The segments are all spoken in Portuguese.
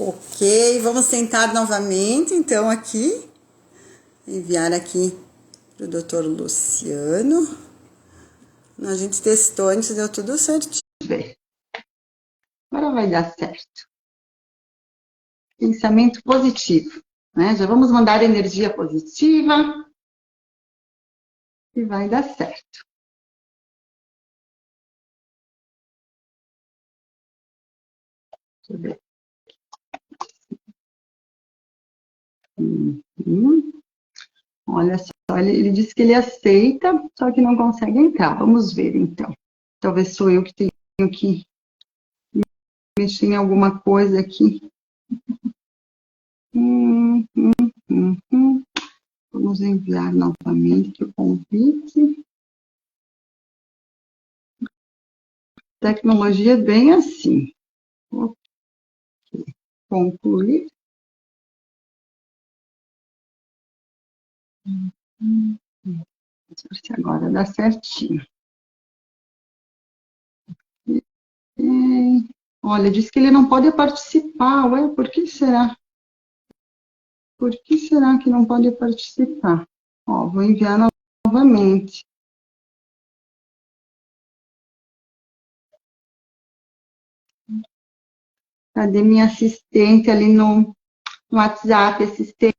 Ok, vamos sentar novamente, então, aqui. Enviar aqui para o Dr. Luciano. A gente testou antes, deu tudo certinho. Agora vai dar certo. Pensamento positivo, né? Já vamos mandar energia positiva e vai dar certo. Deixa eu ver. Olha só, ele disse que ele aceita, só que não consegue entrar. Vamos ver, então. Talvez sou eu que tenho que mexer em alguma coisa aqui. Vamos enviar novamente o convite. Tecnologia é bem assim. Ok. Concluir. Vamos ver se agora dá certinho. Olha, diz que ele não pode participar. Ué, por que será? Por que será que não pode participar? Ó, vou enviar novamente. Cadê minha assistente ali no WhatsApp? Assistente.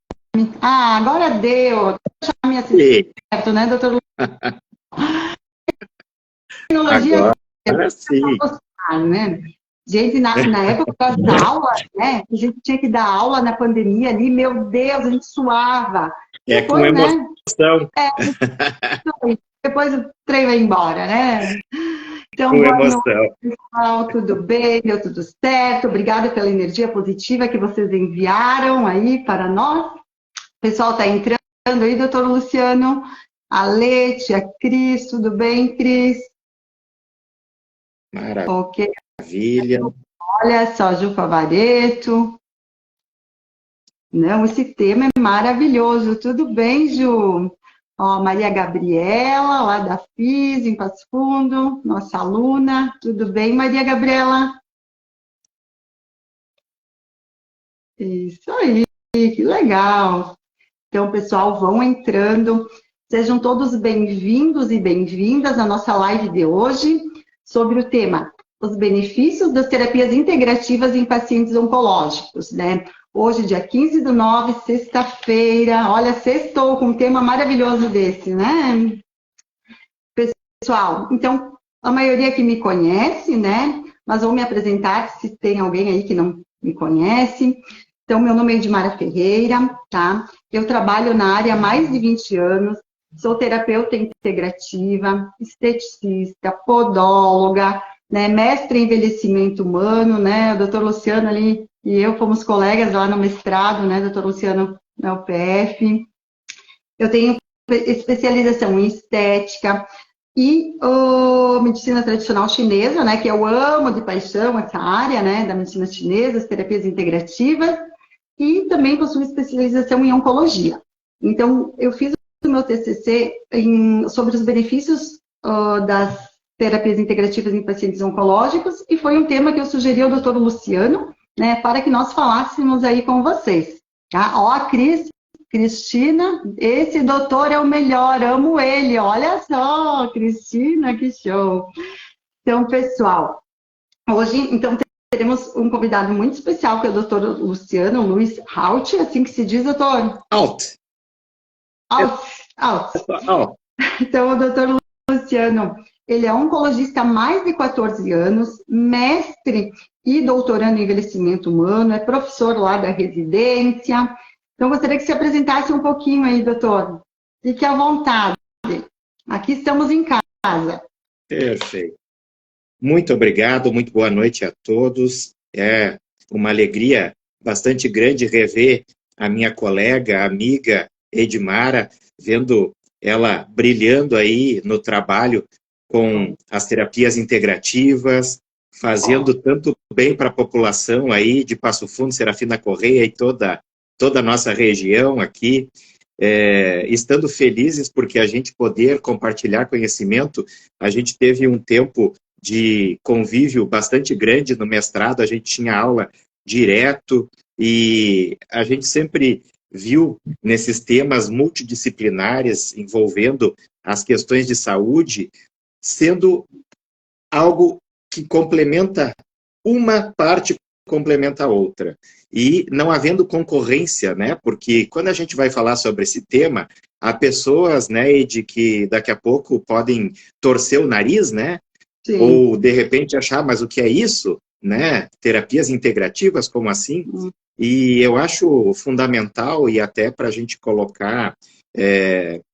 Ah, agora deu. Vou chamar minha assistente, certo, né, doutor? Tecnologia agora sim. Né? Gente, na época das aulas, né? A gente tinha que dar aula na pandemia ali, meu Deus, a gente suava. É depois, com emoção. Né? Depois o trem vai embora, né? Então, com boa emoção. noite, pessoal, tudo bem? Deu tudo certo? Obrigada pela energia positiva que vocês enviaram aí para nós. O pessoal está entrando aí, doutor Luciano, a Lete, a Cris, tudo bem, Cris? Maravilha. Ok. Olha só, Ju Favareto. Não, esse tema é maravilhoso. Tudo bem, Ju? Ó, Maria Gabriela, lá da FIS, em Passo Fundo, nossa aluna. Tudo bem, Maria Gabriela? Isso aí, que legal. Então, pessoal, vão entrando. Sejam todos bem-vindos e bem-vindas à nossa live de hoje sobre o tema os benefícios das terapias integrativas em pacientes oncológicos, né? Hoje, dia 15/9, sexta-feira. Olha, sextou com um tema maravilhoso desse, né? Pessoal, então, a maioria que me conhece, né? Mas vou me apresentar se tem alguém aí que não me conhece. Então, meu nome é Edmara Ferreira, tá? Eu trabalho na área há mais de 20 anos. Sou terapeuta integrativa, esteticista, podóloga, né, mestre em envelhecimento humano, né, o doutor Luciano ali e eu fomos colegas lá no mestrado, né, doutor Luciano na UPF. Eu tenho especialização em estética e medicina tradicional chinesa, né, que eu amo de paixão essa área, né, da medicina chinesa, as terapias integrativas, e também possuo especialização em oncologia. Então, eu fiz o meu TCC sobre os benefícios das terapias integrativas em pacientes oncológicos, e foi um tema que eu sugeri ao doutor Luciano, né, para que nós falássemos aí com vocês. Tá? Ó, a Cristina, esse doutor é o melhor, amo ele, olha só, Cristina, que show. Então, pessoal, hoje, então, teremos um convidado muito especial, que é o doutor Luciano Luiz Haut, assim que se diz, doutor? Haut. Então, o doutor Luciano, ele é oncologista há mais de 14 anos, mestre e doutorando em envelhecimento humano, é professor lá da residência. Então, gostaria que se apresentasse um pouquinho aí, doutor. Fique à vontade. Aqui estamos em casa. Perfeito. Muito obrigado, muito boa noite a todos. É uma alegria bastante grande rever a minha colega, amiga Edmara, vendo ela brilhando aí no trabalho com as terapias integrativas, fazendo tanto bem para a população aí de Passo Fundo, Serafina Correia e toda a nossa região aqui, estando felizes porque a gente poder compartilhar conhecimento. A gente teve um tempo de convívio bastante grande no mestrado, a gente tinha aula direto, e a gente sempre viu nesses temas multidisciplinares envolvendo as questões de saúde sendo algo que complementa uma parte, complementa a outra. E não havendo concorrência, né? Porque quando a gente vai falar sobre esse tema, há pessoas, né, de que daqui a pouco podem torcer o nariz, né? Sim. Ou de repente achar, mas o que é isso? Né? Terapias integrativas, como assim? E eu acho fundamental, e até para a gente colocar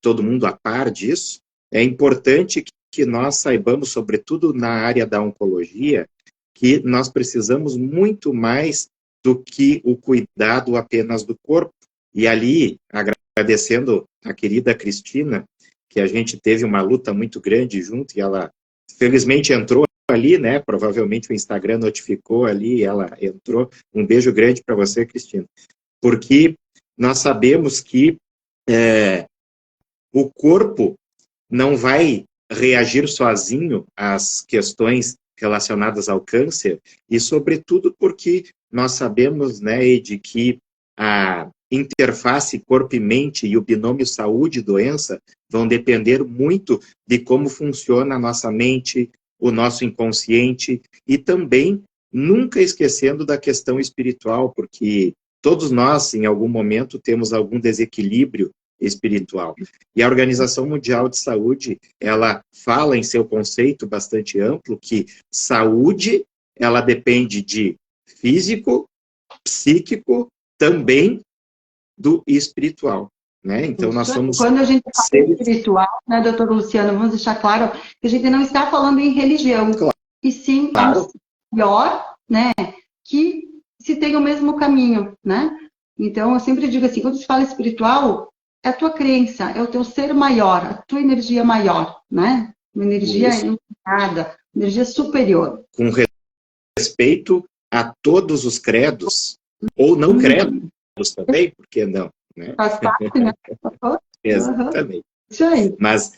todo mundo a par disso, é importante que nós saibamos, sobretudo na área da oncologia, que nós precisamos muito mais do que o cuidado apenas do corpo. E ali, agradecendo a querida Cristina, que a gente teve uma luta muito grande junto, e ela felizmente entrou ali, né? Provavelmente o Instagram notificou ali, ela entrou. Um beijo grande para você, Cristina. Porque nós sabemos que o corpo não vai reagir sozinho às questões relacionadas ao câncer, e sobretudo porque nós sabemos, né, de que a interface corpo e mente e o binômio saúde e doença vão depender muito de como funciona a nossa mente, o nosso inconsciente, e também nunca esquecendo da questão espiritual, porque todos nós, em algum momento, temos algum desequilíbrio espiritual. E a Organização Mundial de Saúde, ela fala em seu conceito bastante amplo que saúde, ela depende de físico, psíquico, também do espiritual, né? Então nós somos... Quando a gente fala em espiritual, né, doutor Luciano, vamos deixar claro que a gente não está falando em religião, claro, e sim claro, melhor, né, que se tem o mesmo caminho, né? Então eu sempre digo assim, quando se fala espiritual, é a tua crença, é o teu ser maior, a tua energia maior, né? Uma energia iluminada, energia superior. Com respeito a todos os credos, ou não credos também, por que não? Né? Faz parte, né? Exatamente. Isso aí. Mas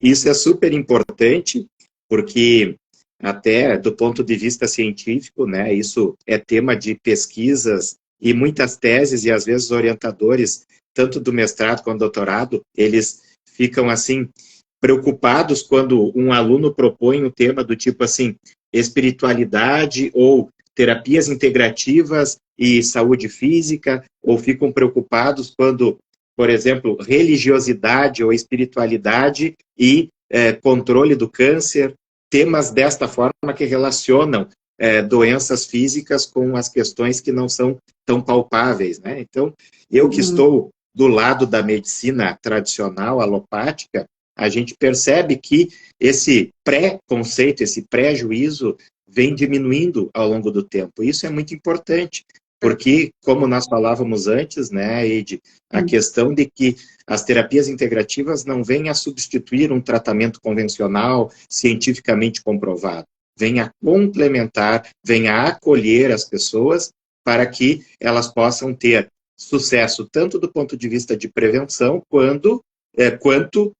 isso é super importante, porque até do ponto de vista científico, né, isso é tema de pesquisas e muitas teses, e às vezes orientadores, tanto do mestrado quanto do doutorado, eles ficam assim preocupados quando um aluno propõe um tema do tipo assim, espiritualidade ou terapias integrativas e saúde física, ou ficam preocupados quando, por exemplo, religiosidade ou espiritualidade e controle do câncer, temas desta forma que relacionam doenças físicas com as questões que não são tão palpáveis, né? Então, eu que estou do lado da medicina tradicional, alopática, a gente percebe que esse pré-conceito, esse pré-juízo vem diminuindo ao longo do tempo. Isso é muito importante, porque, como nós falávamos antes, né, Eide, a questão de que as terapias integrativas não vêm a substituir um tratamento convencional, cientificamente comprovado. Vem a complementar, vem a acolher as pessoas para que elas possam ter sucesso tanto do ponto de vista de prevenção, quanto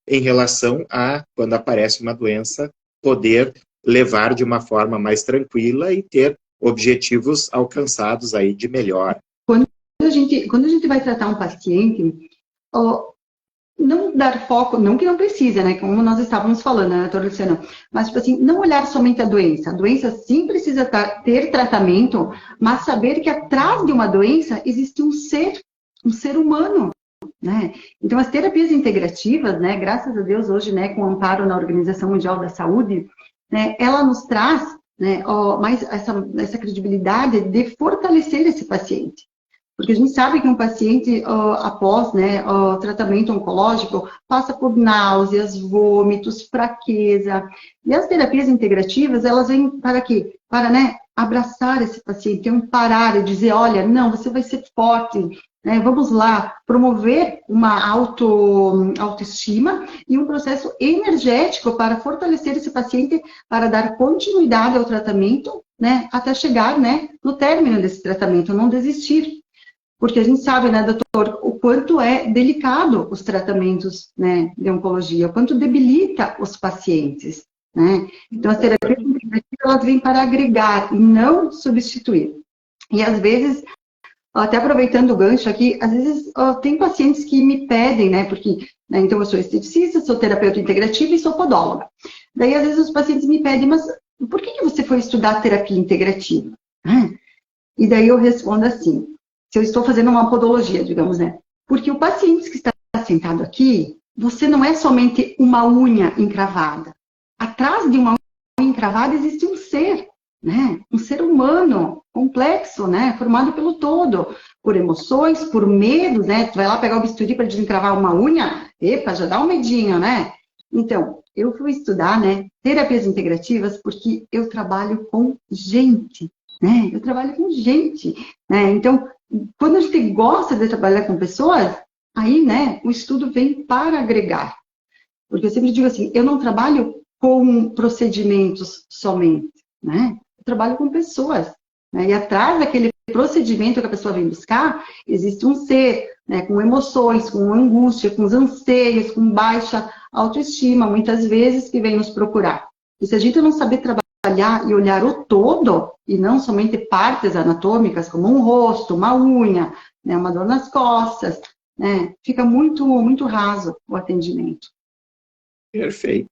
em relação a, quando aparece uma doença, poder levar de uma forma mais tranquila e ter objetivos alcançados aí de melhora. Quando a gente vai tratar um paciente, não dar foco, não que não precisa, né, como nós estávamos falando, né, doutora Luciana, mas, tipo assim, não olhar somente a doença sim precisa ter tratamento, mas saber que atrás de uma doença existe um ser humano, né? Então, as terapias integrativas, né, graças a Deus, hoje, né, com o amparo na Organização Mundial da Saúde, né, ela nos traz, né, mais essa credibilidade de fortalecer esse paciente. Porque a gente sabe que um paciente, após, né, o tratamento oncológico, passa por náuseas, vômitos, fraqueza. E as terapias integrativas, elas vêm para quê? Para, né, abraçar esse paciente, amparar e dizer, olha, não, você vai ser forte, né, vamos lá, promover uma autoestima e um processo energético para fortalecer esse paciente, para dar continuidade ao tratamento, né, até chegar, né, no término desse tratamento, não desistir. Porque a gente sabe, né, doutor, o quanto é delicado os tratamentos, né, de oncologia, o quanto debilita os pacientes, né? Então, as terapias integrativas, elas vêm para agregar e não substituir. E às vezes, até aproveitando o gancho aqui, às vezes tem pacientes que me pedem, né, porque, né, então eu sou esteticista, sou terapeuta integrativa e sou podóloga. Daí às vezes os pacientes me pedem, mas por que você foi estudar terapia integrativa? E daí eu respondo assim, se eu estou fazendo uma podologia, digamos, né, porque o paciente que está sentado aqui, você não é somente uma unha encravada. Atrás de uma unha encravada existe um ser, né? Um ser humano, complexo, né? Formado pelo todo, por emoções, por medos, né? Tu vai lá pegar o bisturi para desencravar uma unha, epa, já dá um medinho, né? Então, eu fui estudar, né, terapias integrativas porque eu trabalho com gente, né? Eu trabalho com gente, né? Então, quando a gente gosta de trabalhar com pessoas, aí, né, o estudo vem para agregar. Porque eu sempre digo assim, eu não trabalho com procedimentos somente, né? Eu trabalho com pessoas, né? E atrás daquele procedimento que a pessoa vem buscar, existe um ser, né, com emoções, com angústia, com anseios, com baixa autoestima, muitas vezes, que vem nos procurar. E se a gente não saber trabalhar e olhar o todo, e não somente partes anatômicas, como um rosto, uma unha, né, uma dor nas costas, né, fica muito, muito raso o atendimento. Perfeito.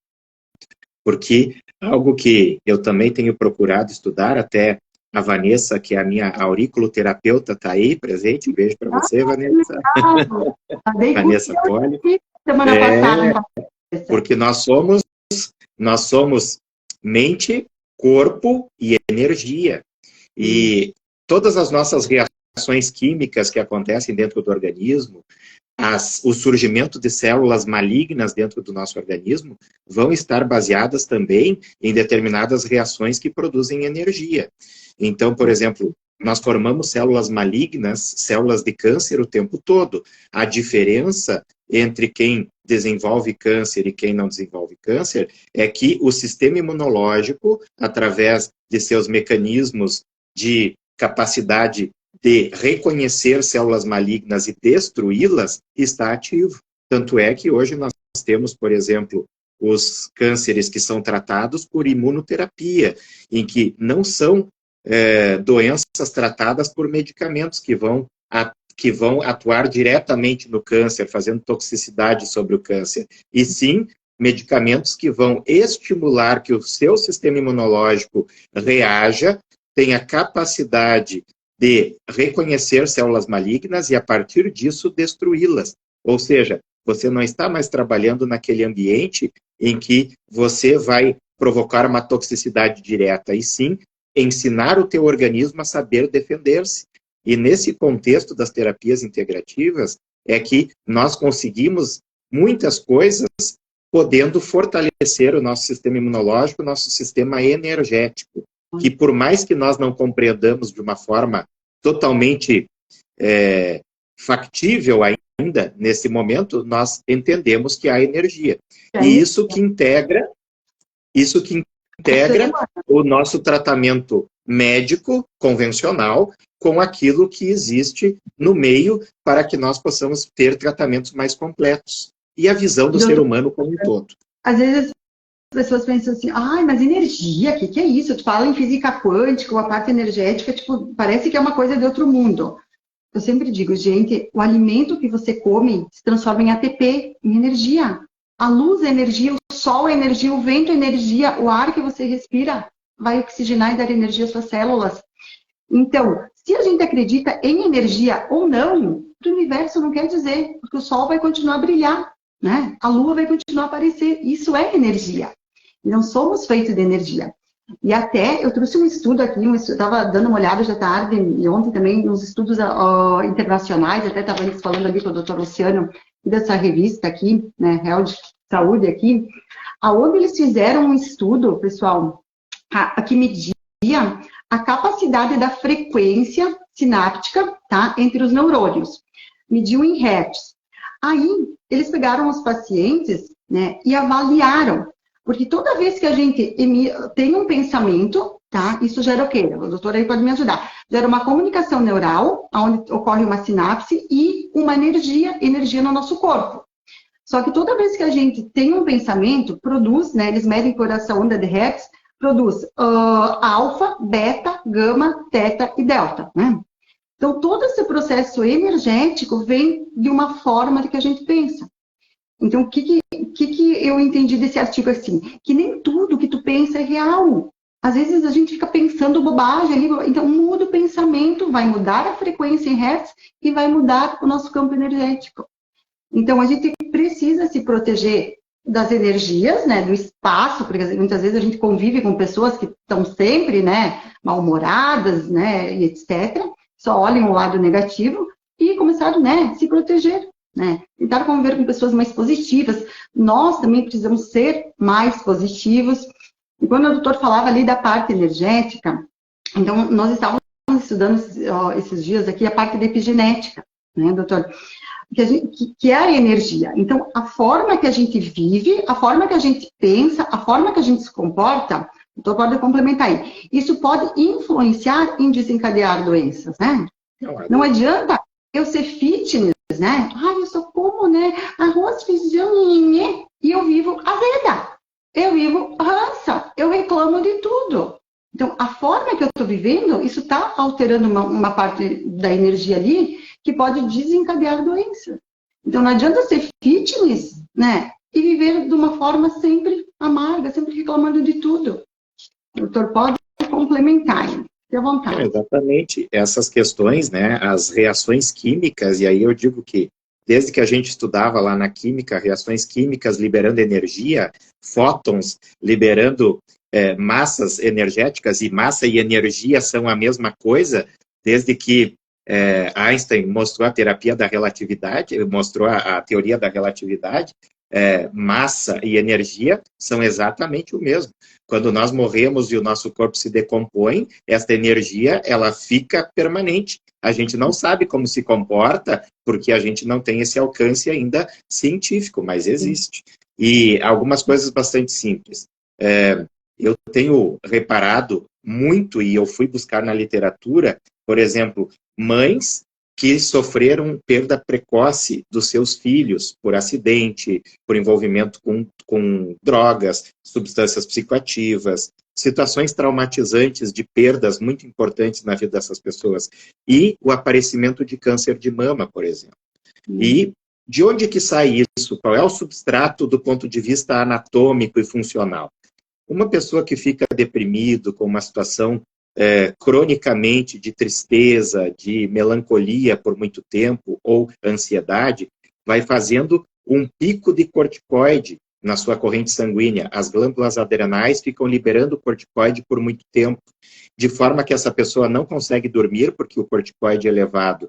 Porque algo que eu também tenho procurado estudar, até a Vanessa, que é a minha auriculoterapeuta, está aí presente. Um beijo para você, Vanessa. Vanessa Poli. Semana passada. Porque nós somos mente, corpo e energia. E todas as nossas reações químicas que acontecem dentro do organismo, o surgimento de células malignas dentro do nosso organismo vão estar baseadas também em determinadas reações que produzem energia. Então, por exemplo, nós formamos células malignas, células de câncer o tempo todo. A diferença entre quem desenvolve câncer e quem não desenvolve câncer é que o sistema imunológico, através de seus mecanismos de capacidade de reconhecer células malignas e destruí-las, está ativo. Tanto é que hoje nós temos, por exemplo, os cânceres que são tratados por imunoterapia, em que não são doenças tratadas por medicamentos que vão atuar diretamente no câncer, fazendo toxicidade sobre o câncer, e sim medicamentos que vão estimular que o seu sistema imunológico reaja, tenha capacidade de reconhecer células malignas e, a partir disso, destruí-las. Ou seja, você não está mais trabalhando naquele ambiente em que você vai provocar uma toxicidade direta, e sim ensinar o teu organismo a saber defender-se. E nesse contexto das terapias integrativas é que nós conseguimos muitas coisas podendo fortalecer o nosso sistema imunológico, o nosso sistema energético, que por mais que nós não compreendamos de uma forma totalmente factível ainda, nesse momento, nós entendemos que há energia. E isso que integra o nosso tratamento médico convencional com aquilo que existe no meio para que nós possamos ter tratamentos mais completos. E a visão do ser humano como um todo. Às vezes as pessoas pensam assim, ai, mas energia, o que é isso? Tu fala em física quântica, ou a parte energética, tipo, parece que é uma coisa de outro mundo. Eu sempre digo, gente, o alimento que você come se transforma em ATP, em energia. A luz é energia, o sol é energia, o vento é energia, o ar que você respira vai oxigenar e dar energia às suas células. Então, se a gente acredita em energia ou não, o universo não quer dizer, porque o sol vai continuar a brilhar, né? A lua vai continuar a aparecer. Isso é energia. Não somos feitos de energia. E até, eu trouxe um estudo aqui, eu estava dando uma olhada já tarde, e ontem também, nos estudos internacionais, até estava falando ali com o Dr. Luciano, dessa revista aqui, né, Health Saúde aqui, aonde eles fizeram um estudo, pessoal, que media a capacidade da frequência sináptica, tá, entre os neurônios. Mediu em hertz. Aí, eles pegaram os pacientes, né, e avaliaram. Porque toda vez que a gente tem um pensamento, tá, isso gera o quê? O doutor aí pode me ajudar. Gera uma comunicação neural, onde ocorre uma sinapse e uma energia no nosso corpo. Só que toda vez que a gente tem um pensamento, produz, né, eles medem por essa onda de hertz, produz alfa, beta, gama, teta e delta, né? Então, todo esse processo energético vem de uma forma que a gente pensa. Então, o que eu entendi desse artigo assim? Que nem tudo que tu pensa é real. Às vezes a gente fica pensando bobagem ali, então muda o pensamento, vai mudar a frequência em hertz e vai mudar o nosso campo energético. Então, a gente precisa se proteger das energias, né, do espaço, porque muitas vezes a gente convive com pessoas que estão sempre, né, mal-humoradas, né, e etc. Só olhem o lado negativo e começar, né, se proteger, né, tentar conviver com pessoas mais positivas. Nós também precisamos ser mais positivos. E quando o doutor falava ali da parte energética, então nós estávamos estudando esses dias aqui a parte da epigenética, né, doutor? Que é a energia. Então, a forma que a gente vive, a forma que a gente pensa, a forma que a gente se comporta, então pode complementar aí. Isso pode influenciar em desencadear doenças, né? Não adianta eu ser fitness, né? Eu só como, né, arroz, feijão, e eu vivo azeda. Eu vivo rança. Eu reclamo de tudo. Então, a forma que eu estou vivendo, isso está alterando uma parte da energia ali, que pode desencadear doença. Então, não adianta ser fitness, né? E viver de uma forma sempre amarga, sempre reclamando de tudo. O doutor pode complementar, fique à vontade. Exatamente. Essas questões, né? As reações químicas, e aí eu digo que, desde que a gente estudava lá na química, reações químicas liberando energia, fótons liberando massas energéticas, e massa e energia são a mesma coisa, desde que Einstein mostrou a terapia da relatividade, mostrou a teoria da relatividade, massa e energia são exatamente o mesmo. Quando nós morremos e o nosso corpo se decompõe, esta energia, ela fica permanente. A gente não sabe como se comporta, porque a gente não tem esse alcance ainda científico, mas existe. E algumas coisas bastante simples. Eu tenho reparado muito, e eu fui buscar na literatura, por exemplo, mães que sofreram perda precoce dos seus filhos por acidente, por envolvimento com drogas, substâncias psicoativas, situações traumatizantes de perdas muito importantes na vida dessas pessoas, e o aparecimento de câncer de mama, por exemplo. E de onde que sai isso? Qual é o substrato do ponto de vista anatômico e funcional? Uma pessoa que fica deprimido, com uma situação cronicamente de tristeza, de melancolia por muito tempo, ou ansiedade, vai fazendo um pico de corticoide na sua corrente sanguínea. As glândulas adrenais ficam liberando corticoide por muito tempo, de forma que essa pessoa não consegue dormir, porque o corticoide elevado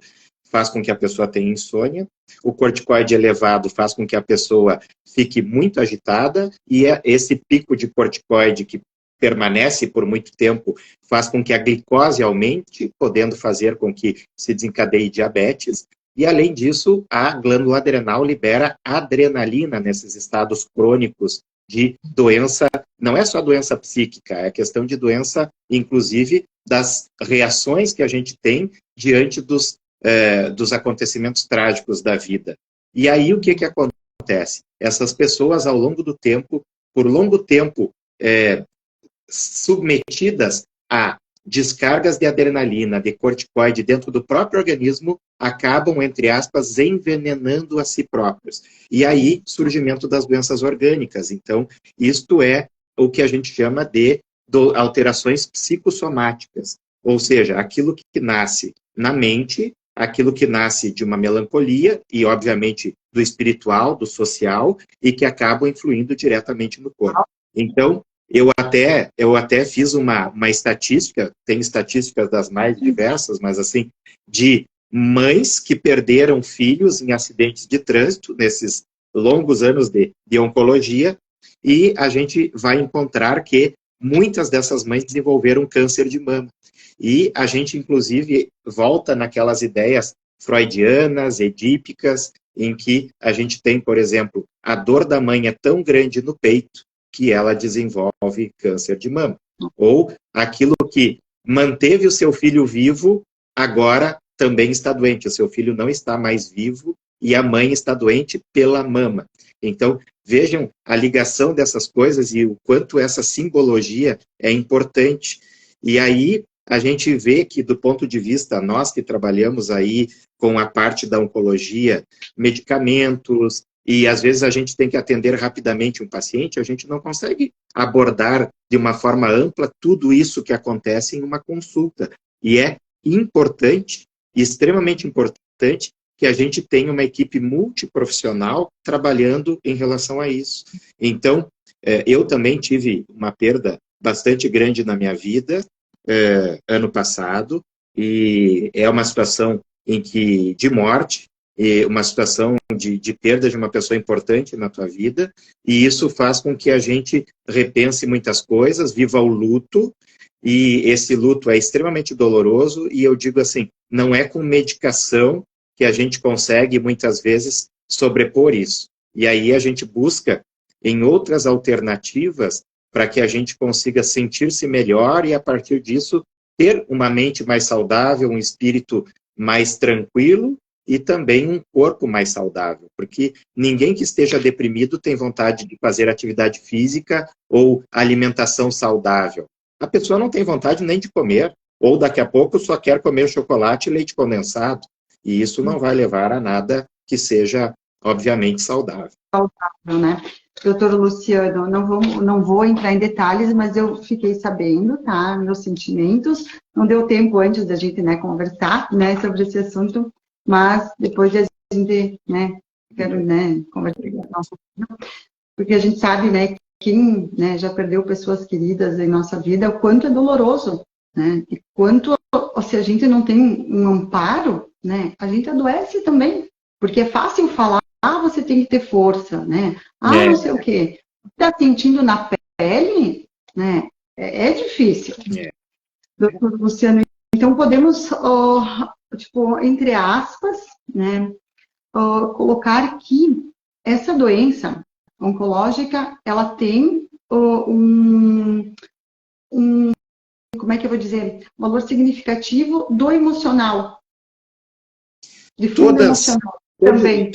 faz com que a pessoa tenha insônia, o corticoide elevado faz com que a pessoa fique muito agitada, e esse pico de corticoide que permanece por muito tempo faz com que a glicose aumente, podendo fazer com que se desencadeie diabetes, e além disso, a glândula adrenal libera adrenalina nesses estados crônicos de doença, não é só doença psíquica, é questão de doença, inclusive, das reações que a gente tem diante dos acontecimentos trágicos da vida. E aí o que acontece? Essas pessoas, ao longo do tempo, por longo tempo, submetidas a descargas de adrenalina, de corticoide dentro do próprio organismo, acabam, entre aspas, envenenando a si próprios. E aí, surgimento das doenças orgânicas. Então, isto é o que a gente chama de alterações psicossomáticas. Ou seja, aquilo que nasce na mente, aquilo que nasce de uma melancolia e, obviamente, do espiritual, do social, e que acabam influindo diretamente no corpo. Então, eu até fiz uma estatística, tem estatísticas das mais diversas, mas assim, de mães que perderam filhos em acidentes de trânsito, nesses longos anos de oncologia, e a gente vai encontrar que muitas dessas mães desenvolveram câncer de mama. E a gente, inclusive, volta naquelas ideias freudianas, edípicas, em que a gente tem, por exemplo, a dor da mãe é tão grande no peito que ela desenvolve câncer de mama. Ou aquilo que manteve o seu filho vivo, agora também está doente. O seu filho não está mais vivo e a mãe está doente pela mama. Então, vejam a ligação dessas coisas e o quanto essa simbologia é importante. E aí, a gente vê que, do ponto de vista, nós que trabalhamos aí com a parte da oncologia, medicamentos, e às vezes a gente tem que atender rapidamente um paciente, a gente não consegue abordar de uma forma ampla tudo isso que acontece em uma consulta. E é importante, extremamente importante, que a gente tenha uma equipe multiprofissional trabalhando em relação a isso. Então, eu também tive uma perda bastante grande na minha vida, ano passado, e é uma situação de morte, e uma situação de perda de uma pessoa importante na tua vida, e isso faz com que a gente repense muitas coisas, viva o luto, e esse luto é extremamente doloroso, e eu digo assim, não é com medicação que a gente consegue, muitas vezes, sobrepor isso. E aí a gente busca em outras alternativas para que a gente consiga sentir-se melhor e, a partir disso, ter uma mente mais saudável, um espírito mais tranquilo e também um corpo mais saudável. Porque ninguém que esteja deprimido tem vontade de fazer atividade física ou alimentação saudável. A pessoa não tem vontade nem de comer, ou daqui a pouco só quer comer chocolate e leite condensado. E isso não vai levar a nada que seja, obviamente, saudável. Saudável, né? Doutor Luciano, não vou entrar em detalhes, mas eu fiquei sabendo, tá? Meus sentimentos. Não deu tempo antes da gente, né, conversar, né, sobre esse assunto, mas depois a gente, né, quero, né, conversar, porque a gente sabe, né, quem, né, já perdeu pessoas queridas em nossa vida, o quanto é doloroso, né? E quanto, se a gente não tem um amparo, né, a gente adoece também, porque é fácil falar, você tem que ter força, né? Não sei o quê. Está sentindo na pele, né? É difícil. Doutor Luciano, então podemos, tipo, entre aspas, né, colocar que essa doença oncológica, ela tem como é que eu vou dizer, um valor significativo do emocional, de fundo emocional também.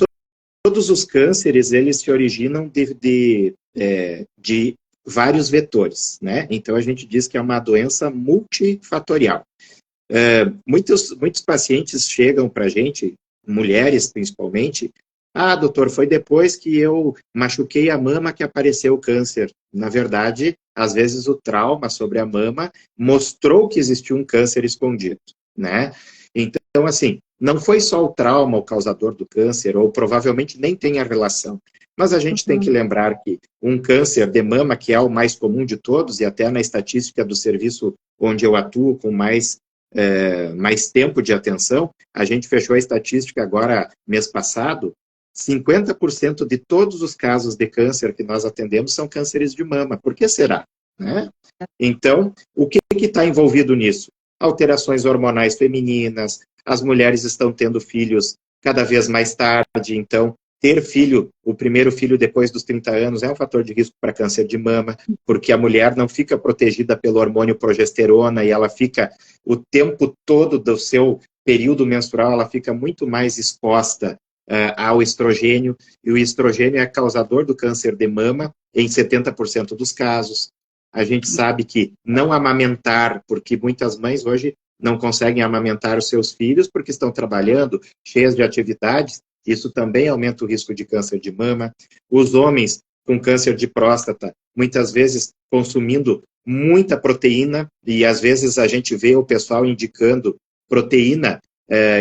Todos os cânceres, eles se originam de vários vetores, né? Então, a gente diz que é uma doença multifatorial. Muitos pacientes chegam para a gente, mulheres principalmente, doutor, foi depois que eu machuquei a mama que apareceu o câncer. Na verdade, às vezes o trauma sobre a mama mostrou que existiu um câncer escondido, né? Então, assim, não foi só o trauma o causador do câncer, ou provavelmente nem tem a relação. Mas a gente tem que lembrar que um câncer de mama, que é o mais comum de todos, e até na estatística do serviço onde eu atuo com mais tempo de atenção, a gente fechou a estatística agora, mês passado, 50% de todos os casos de câncer que nós atendemos são cânceres de mama. Por que será? Né? Então, o que está envolvido nisso? Alterações hormonais femininas, as mulheres estão tendo filhos cada vez mais tarde, então ter filho, o primeiro filho depois dos 30 anos é um fator de risco para câncer de mama, porque a mulher não fica protegida pelo hormônio progesterona e ela fica o tempo todo do seu período menstrual, ela fica muito mais exposta ao estrogênio, e o estrogênio é causador do câncer de mama em 70% dos casos. A gente sabe que não amamentar, porque muitas mães hoje não conseguem amamentar os seus filhos porque estão trabalhando, cheias de atividades, isso também aumenta o risco de câncer de mama. Os homens com câncer de próstata, muitas vezes consumindo muita proteína, e às vezes a gente vê o pessoal indicando proteína,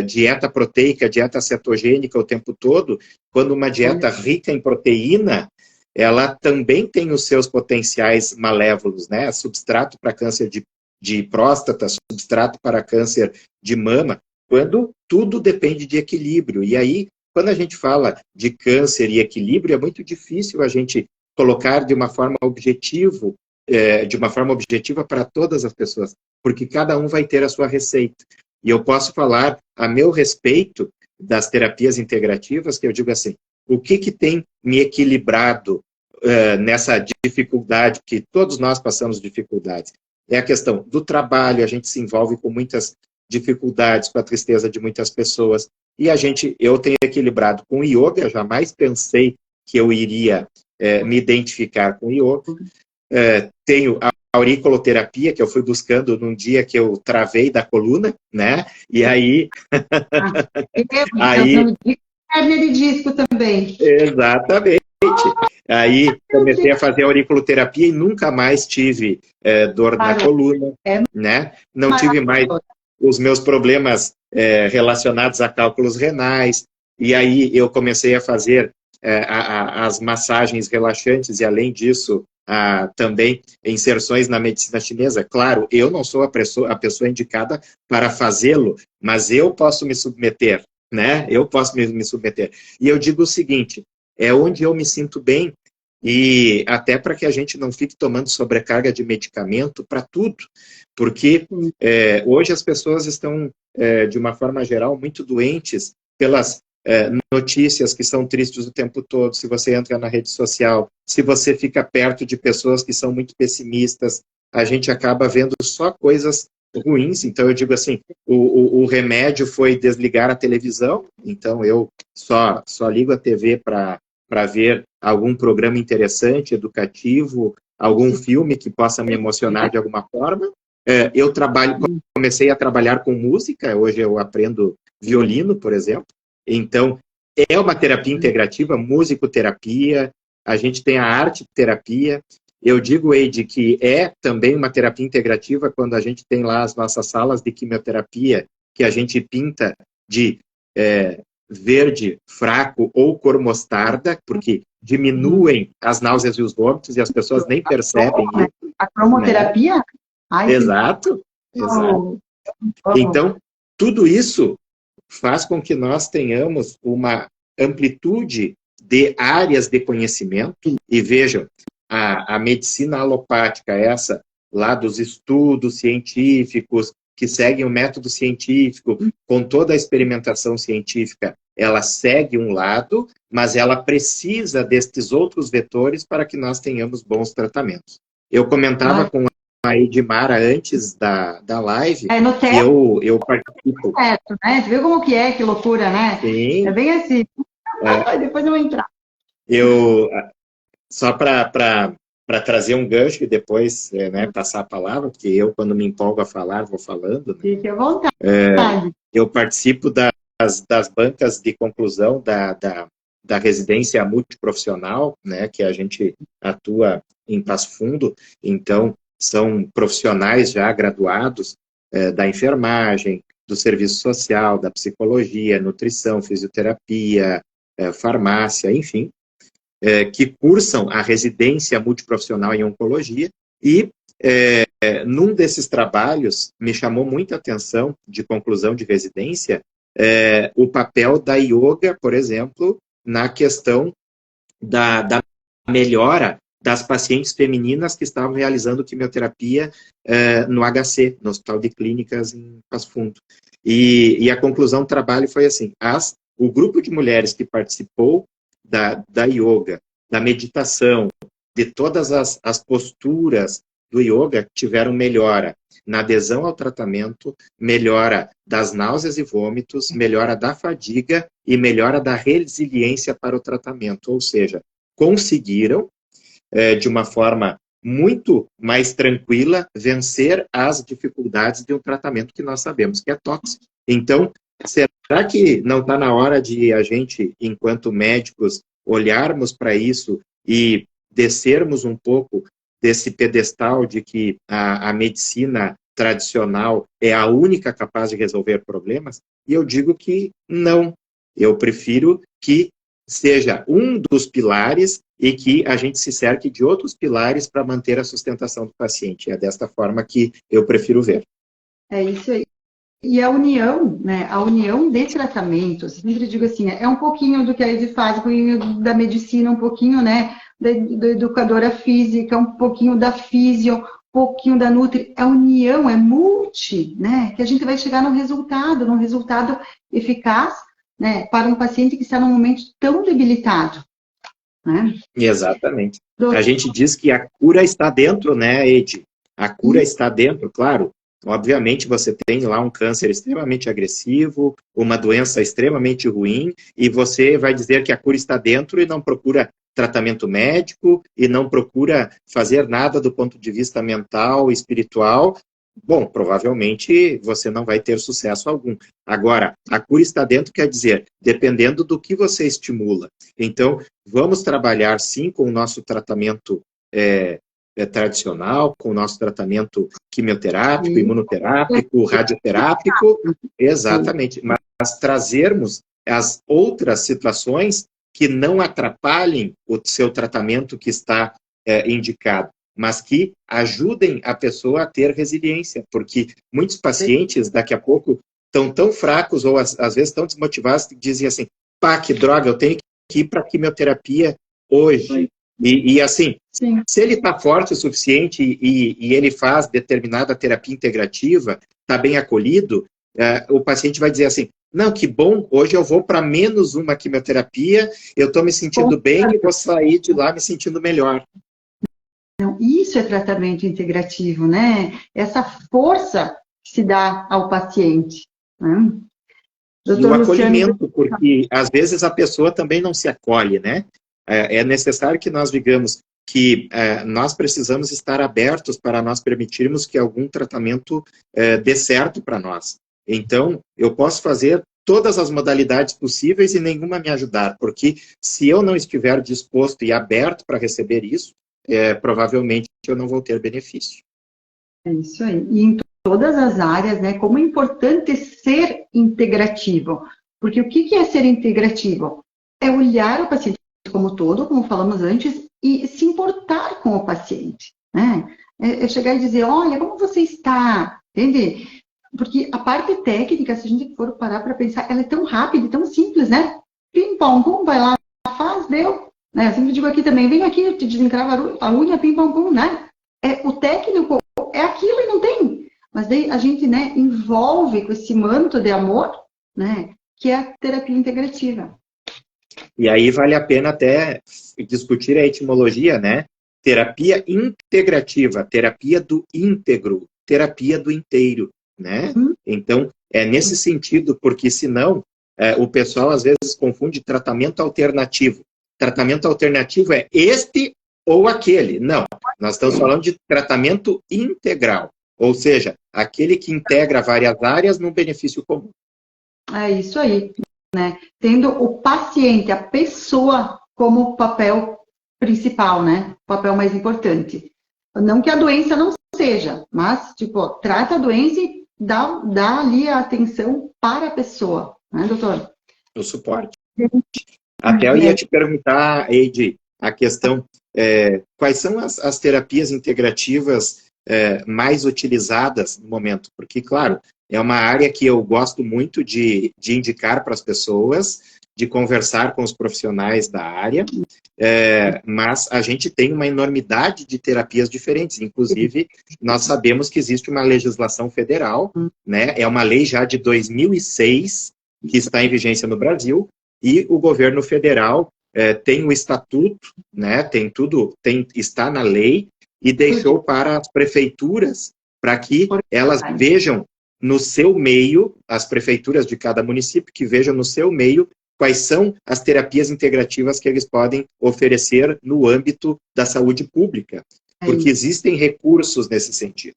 dieta proteica, dieta cetogênica o tempo todo, quando uma dieta rica em proteína, ela também tem os seus potenciais malévolos, né? Substrato para câncer de próstata, substrato para câncer de mama, quando tudo depende de equilíbrio. E aí, quando a gente fala de câncer e equilíbrio, é muito difícil a gente colocar de uma forma objetiva para todas as pessoas, porque cada um vai ter a sua receita. E eu posso falar a meu respeito das terapias integrativas, que eu digo assim, o que tem me equilibrado nessa dificuldade, que todos nós passamos dificuldades? É a questão do trabalho, a gente se envolve com muitas dificuldades, com a tristeza de muitas pessoas, e eu tenho equilibrado com o yoga, jamais pensei que eu iria me identificar com o yoga. Tenho a auriculoterapia, que eu fui buscando num dia que eu travei da coluna, né? E aí... aí hernia de disco também. exatamente. Aí comecei a fazer auriculoterapia e nunca mais tive dor na coluna, né? Não tive mais os meus problemas relacionados a cálculos renais. E aí eu comecei a fazer as massagens relaxantes e, além disso, também inserções na medicina chinesa. Claro, eu não sou a pessoa indicada para fazê-lo, mas eu posso me submeter, né? Eu posso me submeter. E eu digo o seguinte, é onde eu me sinto bem, e até para que a gente não fique tomando sobrecarga de medicamento para tudo, porque hoje as pessoas estão, de uma forma geral, muito doentes pelas notícias que são tristes o tempo todo. Se você entra na rede social, se você fica perto de pessoas que são muito pessimistas, a gente acaba vendo só coisas ruins. Então eu digo assim, o remédio foi desligar a televisão, então eu só ligo a TV para ver algum programa interessante, educativo, algum filme que possa me emocionar de alguma forma. Eu comecei a trabalhar com música, hoje eu aprendo violino, por exemplo. Então, é uma terapia integrativa, musicoterapia, a gente tem a arte-terapia. Eu digo, Eide, que é também uma terapia integrativa quando a gente tem lá as nossas salas de quimioterapia, que a gente pinta de verde, fraco ou cor mostarda, porque diminuem as náuseas e os vômitos e as pessoas nem percebem isso. A cromoterapia? Né? Exato. Então, tudo isso faz com que nós tenhamos uma amplitude de áreas de conhecimento. E vejam, a medicina alopática, essa lá dos estudos científicos, que seguem o método científico, com toda a experimentação científica, ela segue um lado, mas ela precisa destes outros vetores para que nós tenhamos bons tratamentos. Eu comentava com a Edmara antes da live, que eu participo. Certo, né? Você viu como que é, que loucura, né? Sim. É bem assim. Depois eu vou entrar. Só para trazer um gancho e depois passar a palavra, porque eu, quando me empolgo a falar, vou falando. Né? Fique à vontade. Eu participo das bancas de conclusão da residência multiprofissional, né, que a gente atua em Passo Fundo. Então, são profissionais já graduados da enfermagem, do serviço social, da psicologia, nutrição, fisioterapia, farmácia, enfim, que cursam a residência multiprofissional em oncologia. E num desses trabalhos me chamou muita atenção, de conclusão de residência, o papel da yoga, por exemplo, na questão da melhora das pacientes femininas que estavam realizando quimioterapia no HC, no Hospital de Clínicas em Passo Fundo. E a conclusão do trabalho foi assim, o grupo de mulheres que participou da yoga, da meditação, de todas as posturas do yoga, tiveram melhora na adesão ao tratamento, melhora das náuseas e vômitos, melhora da fadiga e melhora da resiliência para o tratamento. Ou seja, conseguiram, de uma forma muito mais tranquila, vencer as dificuldades de um tratamento que nós sabemos que é tóxico. Então, será que não está na hora de a gente, enquanto médicos, olharmos para isso e descermos um pouco desse pedestal de que a medicina tradicional é a única capaz de resolver problemas? E eu digo que não. Eu prefiro que seja um dos pilares e que a gente se cerque de outros pilares para manter a sustentação do paciente. É desta forma que eu prefiro ver. É isso aí. E a união, né? A união de tratamentos, sempre digo assim, é um pouquinho do que a Ed faz, um pouquinho da medicina, um pouquinho, né, da educadora física, um pouquinho da físio, um pouquinho da nutri. A união é multi, né? Que a gente vai chegar num resultado eficaz, né, para um paciente que está num momento tão debilitado. Né? Exatamente. A gente diz que a cura está dentro, né, Ed? A cura está dentro, claro. Obviamente, você tem lá um câncer extremamente agressivo, uma doença extremamente ruim, e você vai dizer que a cura está dentro e não procura tratamento médico e não procura fazer nada do ponto de vista mental, espiritual. Bom, provavelmente você não vai ter sucesso algum. Agora, a cura está dentro quer dizer, dependendo do que você estimula. Então, vamos trabalhar sim com o nosso tratamento tradicional, com o nosso tratamento quimioterápico, imunoterápico, radioterápico, exatamente, mas trazermos as outras situações que não atrapalhem o seu tratamento que está indicado, mas que ajudem a pessoa a ter resiliência, porque muitos pacientes, daqui a pouco, estão tão fracos ou às vezes tão desmotivados que dizem assim, pá, que droga, eu tenho que ir para a quimioterapia hoje. E assim, sim, se ele está forte o suficiente e ele faz determinada terapia integrativa, está bem acolhido, o paciente vai dizer assim, não, que bom, hoje eu vou para menos uma quimioterapia, eu estou me sentindo bem e vou sair de lá me sentindo melhor. Então, isso é tratamento integrativo, né? Essa força que se dá ao paciente. Né? E o acolhimento, porque às vezes a pessoa também não se acolhe, né? É necessário que nós digamos que nós precisamos estar abertos para nós permitirmos que algum tratamento dê certo para nós. Então, eu posso fazer todas as modalidades possíveis e nenhuma me ajudar, porque se eu não estiver disposto e aberto para receber isso, provavelmente eu não vou ter benefício. É isso aí. E em todas as áreas, né, como é importante ser integrativo. Porque o que é ser integrativo? É olhar o paciente como todo, como falamos antes, e se importar com o paciente. Né? É chegar e dizer, olha, como você está? Entende? Porque a parte técnica, se a gente for parar para pensar, ela é tão rápida e tão simples, né? Pim-pom, pum, vai lá, faz, deu. Né? Eu sempre digo aqui também, vem aqui, te desencrava a unha, pim-pom, pum, né? O técnico é aquilo e não tem. Mas daí a gente, né, envolve com esse manto de amor, né, que é a terapia integrativa. E aí vale a pena até discutir a etimologia, né? Terapia integrativa, terapia do íntegro, terapia do inteiro, né? Então, é nesse sentido, porque senão o pessoal às vezes confunde tratamento alternativo. Tratamento alternativo é este ou aquele. Não, nós estamos falando de tratamento integral, ou seja, aquele que integra várias áreas num benefício comum. É isso aí. Né? Tendo o paciente, a pessoa, como papel principal, né? O papel mais importante. Não que a doença não seja, mas, tipo, trata a doença e dá ali a atenção para a pessoa, né, doutor? O suporte. Até eu ia te perguntar, Eide, a questão, quais são as terapias integrativas mais utilizadas no momento? Porque, claro, é uma área que eu gosto muito de indicar para as pessoas, de conversar com os profissionais da área, mas a gente tem uma enormidade de terapias diferentes. Inclusive, nós sabemos que existe uma legislação federal, né? É uma lei já de 2006, que está em vigência no Brasil, e o governo federal tem o estatuto, né? Tem tudo, está na lei, e deixou para as prefeituras, para que elas vejam no seu meio, as prefeituras de cada município, que vejam no seu meio quais são as terapias integrativas que eles podem oferecer no âmbito da saúde pública, porque existem recursos nesse sentido.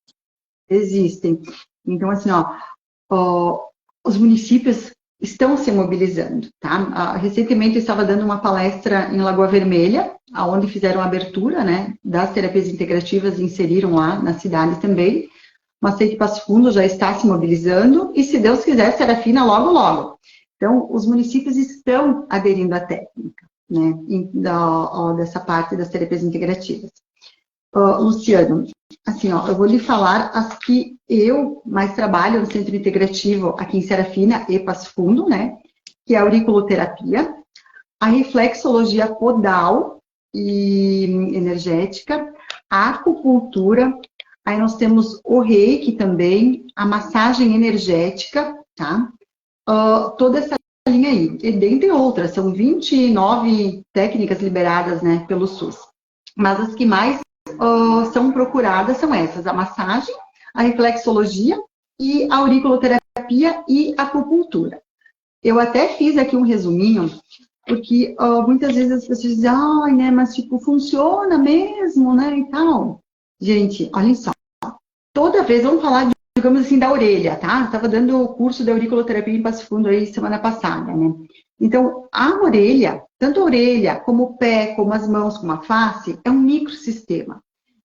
Existem. Então, assim, os municípios estão se mobilizando, tá? Recentemente eu estava dando uma palestra em Lagoa Vermelha, onde fizeram a abertura, né, das terapias integrativas e inseriram lá na cidade também. Mas sei que Passo Fundo já está se mobilizando e, se Deus quiser, Serafina logo, logo. Então, os municípios estão aderindo à técnica, né, dessa parte das terapias integrativas. Luciano, assim, eu vou lhe falar as que eu mais trabalho no Centro Integrativo aqui em Serafina e Passo Fundo, né, que é a auriculoterapia, a reflexologia podal e energética, a acupuntura. Aí nós temos o reiki também, a massagem energética, tá? Toda essa linha aí. E dentre outras, são 29 técnicas liberadas, né, pelo SUS. Mas as que mais são procuradas são essas, a massagem, a reflexologia e a auriculoterapia e a acupuntura. Eu até fiz aqui um resuminho, porque muitas vezes as pessoas dizem, ai, né, mas tipo, funciona mesmo, né, e tal. Gente, olhem só, toda vez, vamos falar, digamos assim, da orelha, tá? Estava dando o curso de auriculoterapia em Passo Fundo aí semana passada, né? Então, a orelha, tanto a orelha, como o pé, como as mãos, como a face, é um microsistema.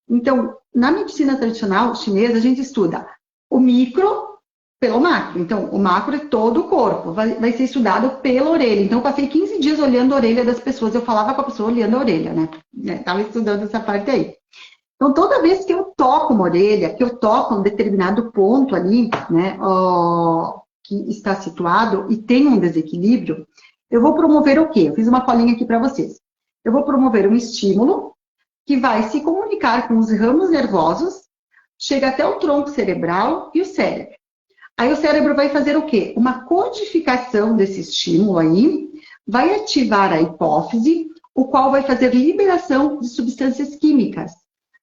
Então, na medicina tradicional chinesa, a gente estuda o micro pelo macro. Então, o macro é todo o corpo, vai ser estudado pela orelha. Então, eu passei 15 dias olhando a orelha das pessoas, eu falava com a pessoa olhando a orelha, né? Estava estudando essa parte aí. Então, toda vez que eu toco uma orelha, que eu toco um determinado ponto ali, né, que está situado e tem um desequilíbrio, eu vou promover o quê? Eu fiz uma colinha aqui para vocês. Eu vou promover um estímulo que vai se comunicar com os ramos nervosos, chega até o tronco cerebral e o cérebro. Aí o cérebro vai fazer o quê? Uma codificação desse estímulo aí, vai ativar a hipófise, o qual vai fazer liberação de substâncias químicas.